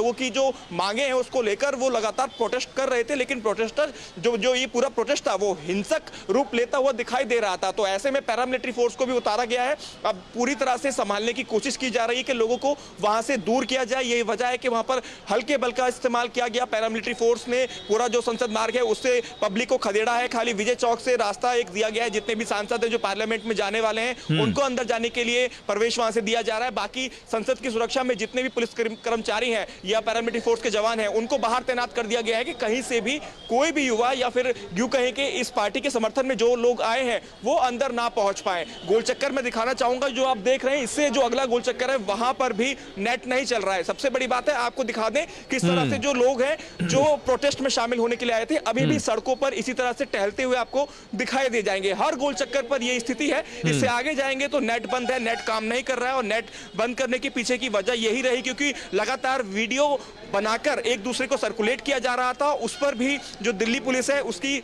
लोगों की जो मांगे हैं उसको लेकर वो लगातार प्रोटेस्ट कर रहे थे, लेकिन प्रोटेस्टर जो ये पूरा प्रोटेस्ट था वो हिंसक रूप लेता हुआ दिखाई दे रहा था। तो ऐसे में पैरामिलिट्री फोर्स को भी उतारा गया है। अब पूरी तरह से संभालने की कोशिश की जा रही है कि लोगों को वहां से दूर किया जाए। यही वजह है कि वहां पर हल्के बल का इस्तेमाल किया गया। पैरामिलिट्री फोर्स ने पूरा जो संसद मार्ग है उससे पब्लिक को खदेड़ा है। खाली विजय चौक से रास्ता एक दिया गया है। जितने भी सांसद हैं जो पार्लियामेंट में जाने वाले हैं उनको अंदर जाने के लिए प्रवेश वहां से दिया जा रहा है। बाकी संसद की सुरक्षा में जितने भी पुलिस कर्मचारी हैं या पैरामिलिट्री फोर्स के जवान हैं उनको बाहर तैनात कर दिया गया है कि कहीं से भी कोई भी युवा या फिर यूं कहें कि इस पार्टी के समर्थन में जो लोग आए हैं वो अंदर ना पहुंच पाए। गोल चक्कर में दिखाना चाहूंगा, जो आप देख रहे हैं इससे जो अगला गोल चक्कर है वहां पर भी नेट नहीं चल रहा है। सबसे बड़ी बात है, आपको दिखा दें किस तरह से जो लोग हैं जो प्रोटेस्ट में शामिल होने के लिए आए थे अभी भी सड़कों पर इसी तरह से टहलते हुए आपको दिखाई दे जाएंगे। हर गोल चक्कर पर यह स्थिति है। इससे आगे जाएंगे तो नेट बंद है, नेट काम नहीं कर रहा है। और नेट बंद करने के पीछे की वजह यही रही क्योंकि लगातार वीडियो बनाकर एक दूसरे को सर्कुलेट किया जा रहा था। उस पर भी जो दिल्ली पुलिस है उसकी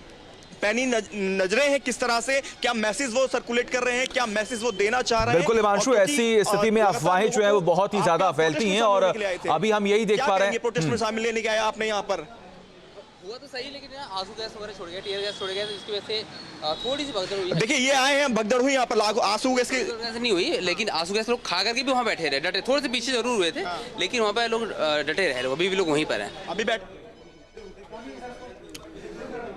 पैनी नजरें हैं किस तरह से, क्या मैसेज वो सर्कुलेट कर रहे हैं, क्या मैसेज वो देना चाह रहे हैं। बिल्कुल हिमांशु, ऐसी स्थिति में अफवाहें जो है वो बहुत ही ज्यादा फैलती हैं और अभी हम यही देख पा रहे हैं। प्रोटेस्ट में शामिल लेने के आए आपने यहाँ पर हुआ तो सही, लेकिन आंसू गैस वगैरह छोड़ गया, टीयर गैस छोड़ गया, तो इसकी वजह से थोड़ी सी भगदड़ हुई। देखिए ये आए हैं भगदड़ हुई यहाँ पर, आंसू गैस की नहीं हुई, लेकिन आंसू गैस लोग खा करके भी वहाँ बैठे रहे, डटे। थोड़े से पीछे जरूर हुए थे लेकिन वहाँ पे लोग डटे रहे, अभी भी लोग वहीं पर हैं। अभी बैठ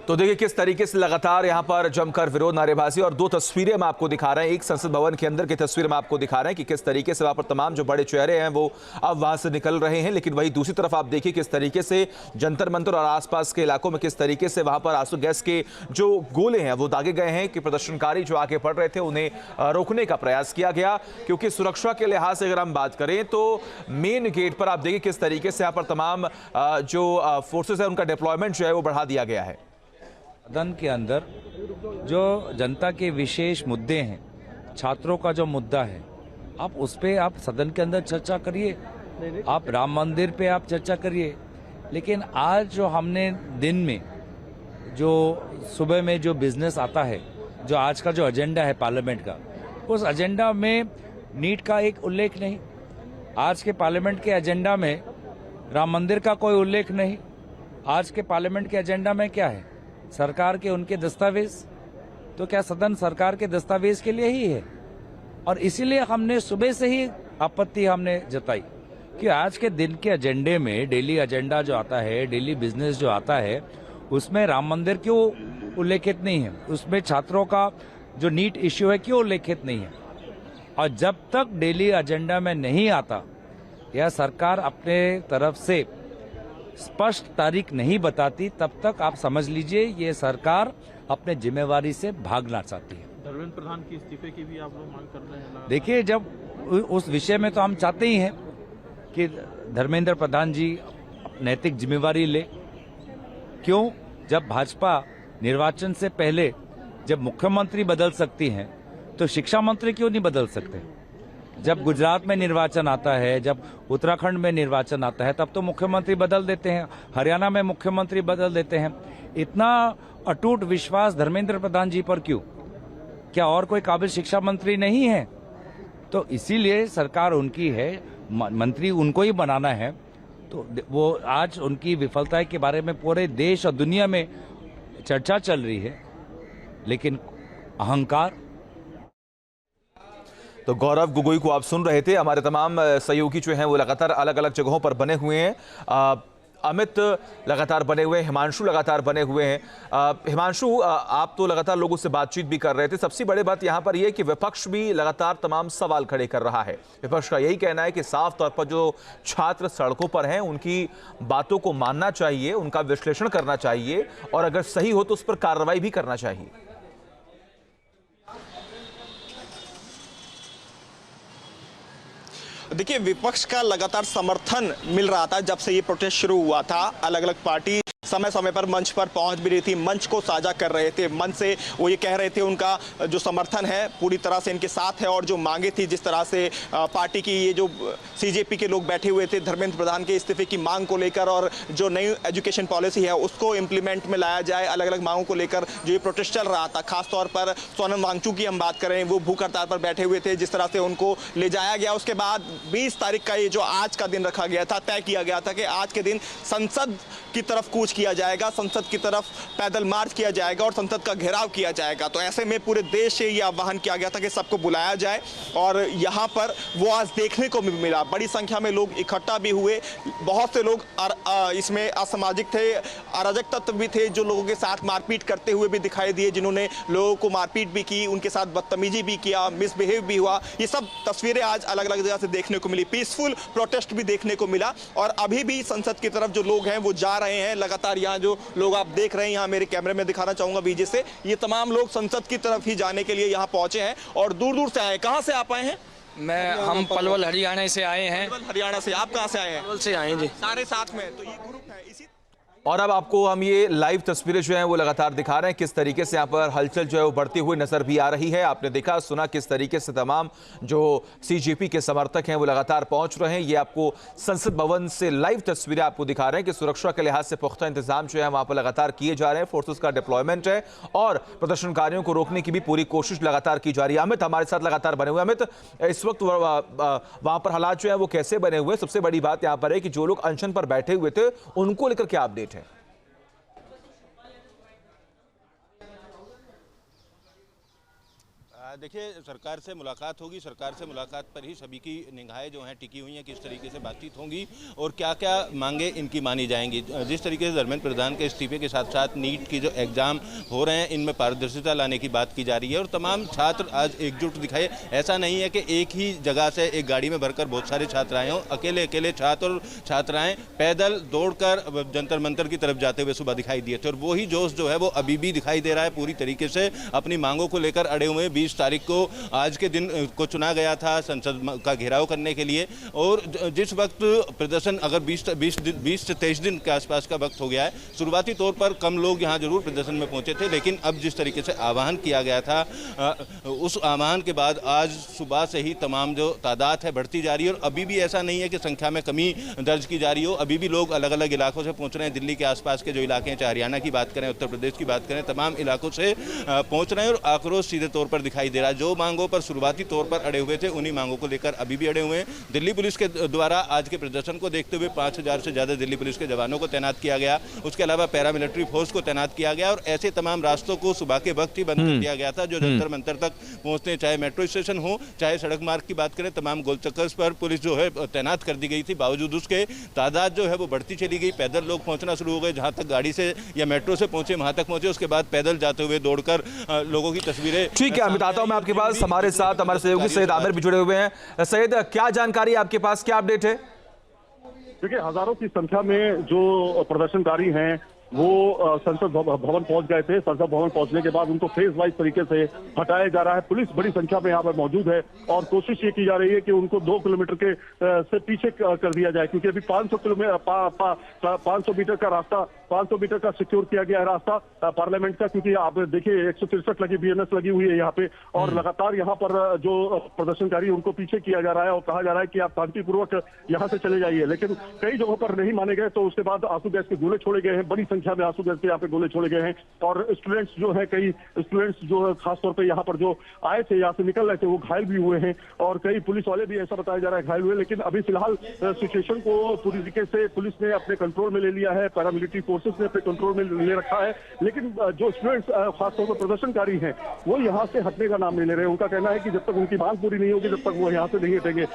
तो देखिए किस तरीके से लगातार यहां पर जमकर विरोध नारेबाजी, और दो तस्वीरें हम आपको दिखा रहे हैं। एक संसद भवन के अंदर की तस्वीर हम आपको दिखा रहे हैं कि किस तरीके से वहां पर तमाम जो बड़े चेहरे हैं वो अब वहां से निकल रहे हैं, लेकिन वही दूसरी तरफ आप देखिए किस तरीके से जंतर मंतर और आसपास के इलाकों में किस तरीके से वहां पर आंसू गैस के जो गोले हैं वो दागे गए हैं कि प्रदर्शनकारी जो आगे बढ़ रहे थे उन्हें रोकने का प्रयास किया गया। क्योंकि सुरक्षा के लिहाज से अगर हम बात करें तो मेन गेट पर आप देखिए किस तरीके से यहाँ पर तमाम जो फोर्सेस है उनका डिप्लॉयमेंट जो है वो बढ़ा दिया गया है। सदन के अंदर जो जनता के विशेष मुद्दे हैं, छात्रों का जो मुद्दा है, आप उस पे आप सदन के अंदर चर्चा करिए, आप राम मंदिर पे आप चर्चा करिए। लेकिन आज जो हमने दिन में जो सुबह में जो बिजनेस आता है, जो आज का जो एजेंडा है पार्लियामेंट का, उस एजेंडा में नीट का एक उल्लेख नहीं। आज के पार्लियामेंट के एजेंडा में राम मंदिर का कोई उल्लेख नहीं। आज के पार्लियामेंट के एजेंडा में क्या है? सरकार के उनके दस्तावेज। तो क्या सदन सरकार के दस्तावेज के लिए ही है? और इसीलिए हमने सुबह से ही आपत्ति हमने जताई कि आज के दिन के एजेंडे में डेली एजेंडा जो आता है, डेली बिजनेस जो आता है, उसमें राम मंदिर क्यों उल्लेखित नहीं है? उसमें छात्रों का जो नीट इश्यू है क्यों उल्लेखित नहीं है? और जब तक डेली एजेंडा में नहीं आता या सरकार अपने तरफ से स्पष्ट तारीख नहीं बताती, तब तक आप समझ लीजिए ये सरकार अपने जिम्मेवारी से भागना चाहती है। धर्मेंद्र प्रधान की इस्तीफे की भी आप लोग मांग कर रहे हैं। देखिए, जब उस विषय में तो हम चाहते ही हैं कि धर्मेंद्र प्रधान जी नैतिक जिम्मेवारी ले। क्यों? जब भाजपा निर्वाचन से पहले जब मुख्यमंत्री बदल सकती है तो शिक्षा मंत्री क्यों नहीं बदल सकते? जब गुजरात में निर्वाचन आता है, जब उत्तराखंड में निर्वाचन आता है, तब तो मुख्यमंत्री बदल देते हैं, हरियाणा में मुख्यमंत्री बदल देते हैं। इतना अटूट विश्वास धर्मेंद्र प्रधान जी पर क्यों? क्या और कोई काबिल शिक्षा मंत्री नहीं है? तो इसीलिए सरकार उनकी है, मंत्री उनको ही बनाना है। तो वो आज उनकी विफलता के बारे में पूरे देश और दुनिया में चर्चा चल रही है, लेकिन अहंकार। तो गौरव गोगोई को आप सुन रहे थे। हमारे तमाम सहयोगी जो हैं वो लगातार अलग अलग जगहों पर बने हुए हैं। अमित लगातार बने हुए हैं, हिमांशु लगातार बने हुए हैं। हिमांशु, आप तो लगातार लोगों से बातचीत भी कर रहे थे। सबसे बड़ी बात यहाँ पर यह कि विपक्ष भी लगातार तमाम सवाल खड़े कर रहा है। विपक्ष का यही कहना है कि साफ तौर पर जो छात्र सड़कों पर हैं उनकी बातों को मानना चाहिए, उनका विश्लेषण करना चाहिए और अगर सही हो तो उस पर कार्रवाई भी करना चाहिए। देखिए, विपक्ष का लगातार समर्थन मिल रहा था जब से ये प्रोटेस्ट शुरू हुआ था। अलग अलग पार्टी समय समय पर मंच पर पहुंच भी रही थी, मंच को साझा कर रहे थे। मंच से वो ये कह रहे थे उनका जो समर्थन है पूरी तरह से इनके साथ है, और जो मांगे थी जिस तरह से पार्टी की ये जो सीजेपी के लोग बैठे हुए थे धर्मेंद्र प्रधान के इस्तीफे की मांग को लेकर, और जो नई एजुकेशन पॉलिसी है उसको इंप्लीमेंट में लाया जाए, अलग अलग मांगों को लेकर जो ये प्रोटेस्ट चल रहा था। खासतौर पर सोनम वांगचुक की हम बात करें, वो भूख हड़ताल पर बैठे हुए थे, जिस तरह से उनको ले जाया गया। उसके बाद 20 तारीख का ये जो आज का दिन रखा गया था, तय किया गया था कि आज के दिन संसद की तरफ कूच किया जाएगा, संसद की तरफ पैदल मार्च किया जाएगा और संसद का घेराव किया जाएगा। तो ऐसे में पूरे देश से ये आह्वान किया गया था कि सबको बुलाया जाए, और यहाँ पर वो आज देखने को भी मिला। बड़ी संख्या में लोग इकट्ठा भी हुए, बहुत से लोग इसमें असामाजिक थे, अराजक तत्व भी थे जो लोगों के साथ मारपीट करते हुए भी दिखाई दिए, जिन्होंने लोगों को मारपीट भी की, उनके साथ बदतमीजी भी किया, मिसबिहेव भी हुआ। ये सब तस्वीरें आज अलग अलग जगह से देखने को मिली। पीसफुल प्रोटेस्ट भी देखने को मिला, और अभी भी संसद की तरफ जो लोग हैं वो जा रहे हैं। लगातार यहाँ जो लोग आप देख रहे हैं, यहाँ मेरे कैमरे में दिखाना चाहूंगा बीजे से, ये तमाम लोग संसद की तरफ ही जाने के लिए यहाँ पहुंचे हैं और दूर दूर से आए हैं। कहाँ से आप आए हैं? हम पलवल हरियाणा से आए हैं। पलवल हरियाणा से। आप कहाँ से आए हैं? पलवल से आए हैं जी। सारे साथ में, तो ये ग्रुप है इसी। और अब आपको हम ये लाइव तस्वीरें जो हैं वो लगातार दिखा रहे हैं, किस तरीके से यहाँ पर हलचल जो है वो बढ़ती हुई नजर भी आ रही है। आपने देखा सुना किस तरीके से तमाम जो सीजेपी के समर्थक हैं वो लगातार पहुंच रहे हैं। ये आपको संसद भवन से लाइव तस्वीरें आपको दिखा रहे हैं कि सुरक्षा के लिहाज से पुख्ता इंतजाम जो है वहां पर लगातार किए जा रहे हैं, फोर्सेस का डिप्लॉयमेंट है और प्रदर्शनकारियों को रोकने की भी पूरी कोशिश लगातार की जा रही है। अमित हमारे साथ लगातार बने हुए। अमित, इस वक्त वहां पर हालात जो है वो कैसे बने हुए? सबसे बड़ी बात यहाँ पर है कि जो लोग अनशन पर बैठे हुए थे उनको लेकर क्या अपडेट है? देखिए, सरकार से मुलाकात होगी, सरकार से मुलाकात पर ही सभी की निगाहें जो हैं टिकी हुई हैं, किस तरीके से बातचीत होंगी और क्या क्या मांगे इनकी मानी जाएंगी। जिस तरीके से धर्मेंद्र प्रधान के इस्तीफे के साथ साथ नीट की जो एग्ज़ाम हो रहे हैं इनमें पारदर्शिता लाने की बात की जा रही है और तमाम छात्र आज एकजुट दिखाए। ऐसा नहीं है कि एक ही जगह से एक गाड़ी में भरकर बहुत सारे छात्र आए हों, अकेले अकेले छात्र और छात्राएँ पैदल दौड़कर जंतर मंतर की तरफ जाते हुए सुबह दिखाई दिए थे, और वही जोश जो है वो अभी भी दिखाई दे रहा है। पूरी तरीके से अपनी मांगों को लेकर अड़े हुए। 20 तारीख को आज के दिन को चुना गया था संसद का घेराव करने के लिए, और जिस वक्त प्रदर्शन अगर 20 से 23 दिन के आसपास का वक्त हो गया है, शुरुआती तौर पर कम लोग यहां जरूर प्रदर्शन में पहुंचे थे, लेकिन अब जिस तरीके से आह्वान किया गया था उस आह्वान के बाद आज सुबह से ही तमाम जो तादाद है बढ़ती जा रही है, और अभी भी ऐसा नहीं है कि संख्या में कमी दर्ज की जा रही हो। अभी भी लोग अलग अलग इलाकों से पहुंच रहे हैं। दिल्ली के आसपास के जो इलाके हैं, चाहे हरियाणा की बात करें, उत्तर प्रदेश की बात करें, तमाम इलाकों से पहुंच रहे हैं और आक्रोश सीधे तौर पर दिखाई दे रहा है। जो मांगों पर शुरुआती तौर पर अड़े हुए थे उन्हीं मांगों को लेकर अभी भी अड़े हुए हैं। दिल्ली पुलिस के द्वारा आज के प्रदर्शन को देखते हुए 5000 से ज्यादा दिल्ली पुलिस के जवानों को तैनात किया गया। उसके अलावा पैरामिलिट्री फोर्स को तैनात किया गया और ऐसे तमाम रास्तों को सुबह के वक्त ही बंद कर दिया गया था जो जंतर मंतर तक पहुंचते, चाहे मेट्रो स्टेशन हो चाहे सड़क मार्ग की बात करें, तमाम गोल चक्कर्स पर पुलिस जो है तैनात कर दी गई थी। बावजूद उसके तादाद जो है वो बढ़ती चली गई। पैदल लोग पहुंचना शुरू हो गए, जहां तक गाड़ी से या मेट्रो से पहुंचे वहां तक पहुंचे। उसके बाद पैदल जाते हुए दौड़कर लोगों की तस्वीरें। ठीक है अमित, आता हूं मैं आपके पास। हमारे साथ हमारे सहयोगी सैयद आमिर भी जुड़े हुए हैं। सैयद, क्या जानकारी आपके पास, क्या अपडेट है? देखिए, हजारों की संख्या में जो प्रदर्शनकारी हैं वो संसद भवन पहुंच गए थे। संसद भवन पहुंचने के बाद उनको फेज वाइज तरीके से हटाया जा रहा है। पुलिस बड़ी संख्या में यहाँ पर मौजूद है और कोशिश ये की जा रही है कि उनको 2 किलोमीटर के से पीछे कर दिया जाए, क्योंकि अभी 500 मीटर का रास्ता, 500 मीटर का सिक्योर किया गया है रास्ता पार्लियामेंट का, क्योंकि आप देखिए 163 लगी BNS लगी हुई है यहाँ पे, और लगातार यहाँ पर जो प्रदर्शनकारी उनको पीछे किया जा रहा है और कहा जा रहा है कि आप शांतिपूर्वक यहाँ से चले जाइए। लेकिन कई जगहों पर नहीं माने गए, तो उसके बाद आंसू गैस के गोले छोड़े गए हैं। बड़ी संख्या में आंसू गैस के यहाँ पे गोले छोड़े गए हैं और स्टूडेंट्स जो है, कई स्टूडेंट्स जो है खासतौर पे यहाँ पर जो आए थे, यहाँ से निकल रहे थे, वो घायल भी हुए हैं और कई पुलिस वाले भी ऐसा बताया जा रहा है घायल हुए। लेकिन अभी फिलहाल सिचुएशन को पूरी तरीके से पुलिस ने अपने कंट्रोल में ले लिया है, पैरामिलिट्री फोर्सेस ने अपने कंट्रोल में ले रखा है। लेकिन जो स्टूडेंट्स खासतौर पर प्रदर्शनकारी हैं वो यहाँ से हटने का नाम नहीं ले रहे। उनका कहना है कि जब तक उनकी मांग पूरी नहीं होगी तब तक वो यहाँ से नहीं हटेंगे।